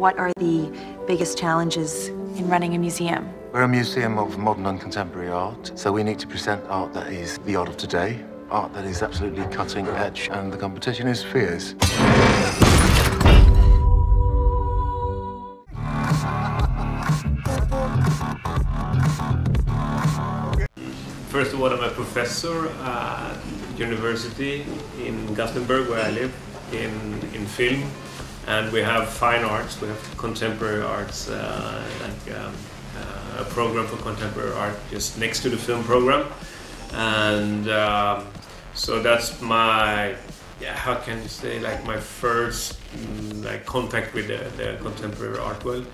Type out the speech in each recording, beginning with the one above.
What are the biggest challenges in running a museum? We're a museum of modern and contemporary art, so we need to present art that is the art of today, art that is absolutely cutting edge, and the competition is fierce. First of all, I'm a professor at university in Gothenburg, where I live, in film. And we have fine arts, we have contemporary arts, a program for contemporary art just next to the film program. And so that's my, how can you say, like my first contact with the contemporary art world.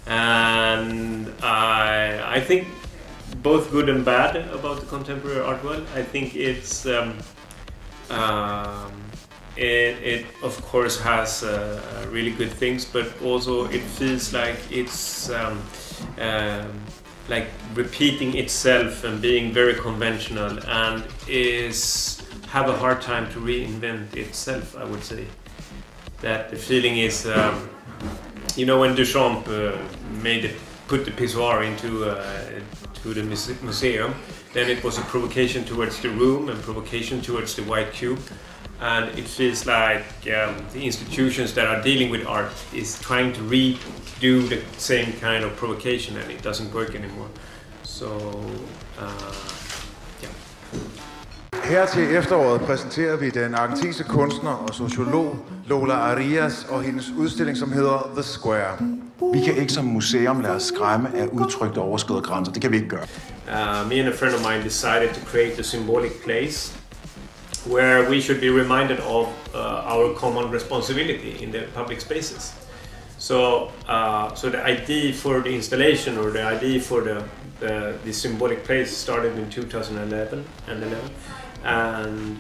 And I think both good and bad about the contemporary art world. I think it's it of course has really good things, but also it feels like it's like repeating itself and being very conventional, and have a hard time to reinvent itself. I would say that the feeling is, you know, when Duchamp put the pissoir into to the museum, then it was a provocation towards the room and provocation towards the white cube. And it feels like the institutions that are dealing with art is trying to redo the same kind of provocation, and it doesn't work anymore. So, yeah. Her til efteråret præsenterer vi den argentinske kunstner og sociolog Lola Arias og hendes udstilling, som hedder The Square. Vi kan ikke som museum lade os skræmme af udtrykte overskridede grænser. Det kan vi ikke gøre. Me and a friend of mine decided to create a symbolic place where we should be reminded of our common responsibility in the public spaces. So, so the idea for the installation, or the idea for the symbolic place, started in 2011, and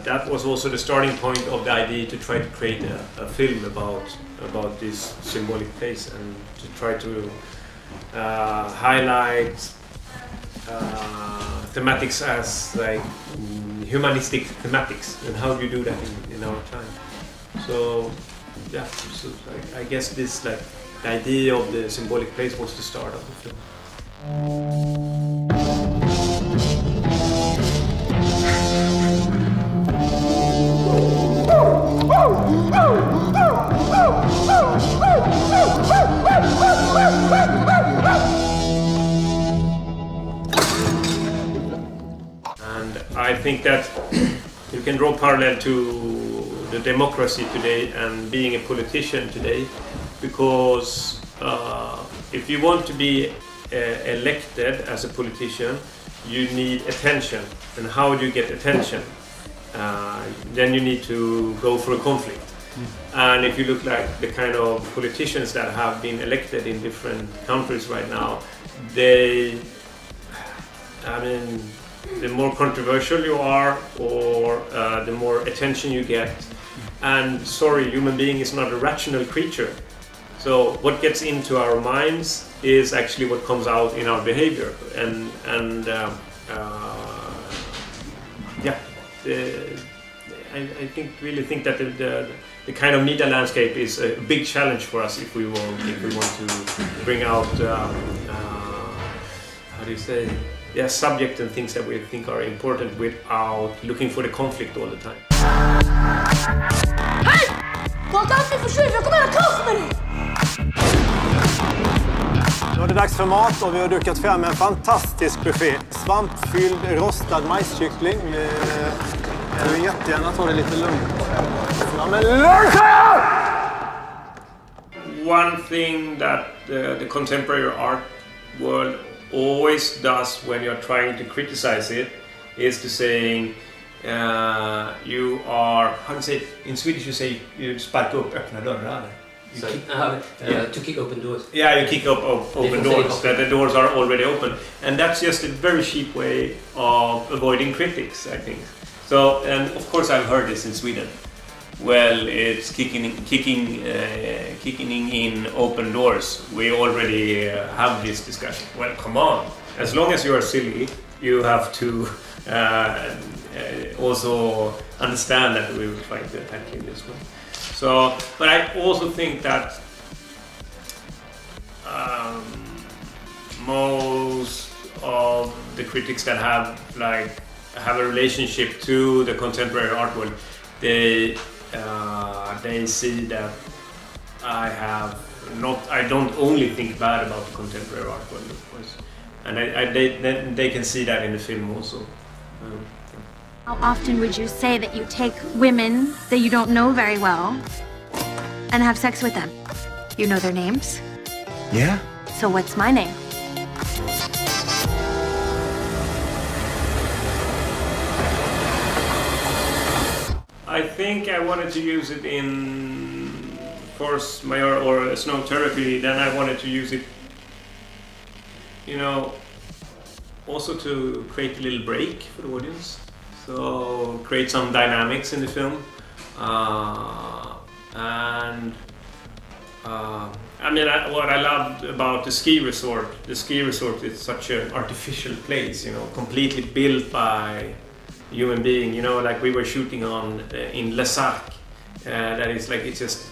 that was also the starting point of the idea to try to create a film about this symbolic place, and to try to highlight thematics as like humanistic thematics, and how do you do that in our time. So yeah, so I guess this, like, the idea of the symbolic place was the start of the film. I think that you can draw parallel to the democracy today and being a politician today, because if you want to be elected as a politician, you need attention. And how do you get attention? Then you need to go for a conflict. And if you look like the kind of politicians that have been elected in different countries right now, the more controversial you are, or the more attention you get. And sorry, human being is not a rational creature. So what gets into our minds is actually what comes out in our behavior. And yeah, I really think that the kind of media landscape is a big challenge for us if we want to bring out how do you say? Yeah, subject and things that we think are important without looking for the conflict all the time. Hej! Du har inte alltid försökt, jag kommer att kasta med dig! Nu är det dags för mat, och vi har dukat fram en fantastisk buffé. Svampfylld rostad majskyckling. Jag vill jättegärna ta det lite lugnt. Ja, men lugnt! One thing that the contemporary art world always does when you're trying to criticize it is to saying you are, how do you say it? In Swedish you say you sparka upp öppna dörrar. To kick open doors. Yeah, you kick up open doors, that the doors are already open. And that's just a very cheap way of avoiding critics, I think. So, and of course I've heard this in Sweden. Well, it's kicking in open doors. We already have this discussion. Well, come on. As long as you are silly, you have to also understand that we will try to attack you this way. So, but I also think that most of the critics that have a relationship to the contemporary art world, they see that I don't only think bad about the contemporary art world, of course, and they can see that in the film also. How often would you say that you take women that you don't know very well and have sex with them? You know their names? Yeah? So what's my name? I think I wanted to use it in Force Majeure or Snow Therapy, then I wanted to use it, you know, also to create a little break for the audience. So create some dynamics in the film. I mean, what I loved about the ski resort is such an artificial place, you know, completely built by human being, you know, like we were shooting on in Les Arcs. That is like, it's just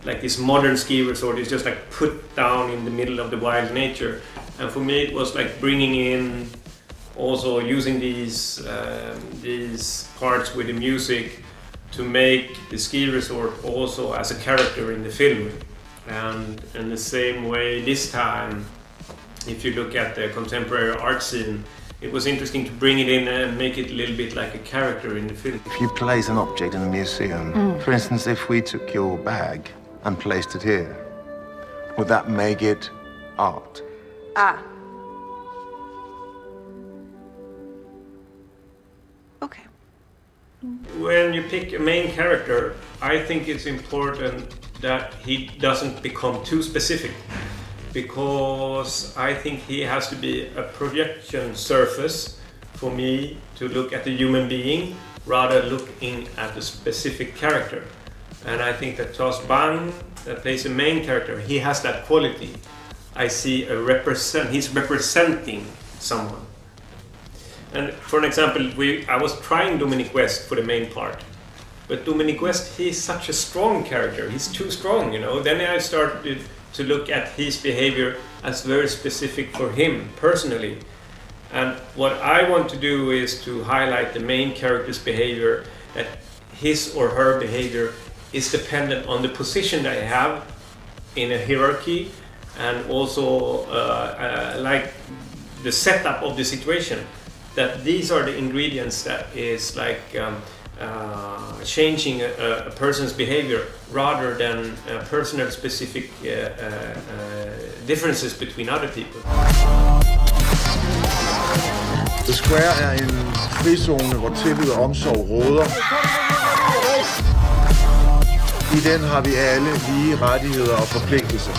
like this modern ski resort is just like put down in the middle of the wild nature. And for me it was like bringing in, also using these parts with the music to make the ski resort also as a character in the film. And in the same way this time, if you look at the contemporary art scene, it was interesting to bring it in and make it a little bit like a character in the film. If you place an object in a museum, for instance, if we took your bag and placed it here, would that make it art? Okay. When you pick a main character, I think it's important that he doesn't become too specific, because I think he has to be a projection surface for me to look at the human being rather looking at a specific character. And I think that Claes Bang, that plays a main character, he has that quality. I see he's representing someone. And for an example, I was trying Dominic West for the main part. But Dominic West, he's such a strong character. He's too strong, you know. Then I started to look at his behavior as very specific for him personally. And what I want to do is to highlight the main character's behavior, that his or her behavior is dependent on the position they have in a hierarchy, and also like the setup of the situation. That these are the ingredients that is like changing a person's behavior rather than personal specific differences between other people. The Square er en frizone, hvor tillid og omsorg råder. I den har vi alle lige rettigheder og forpligtelser.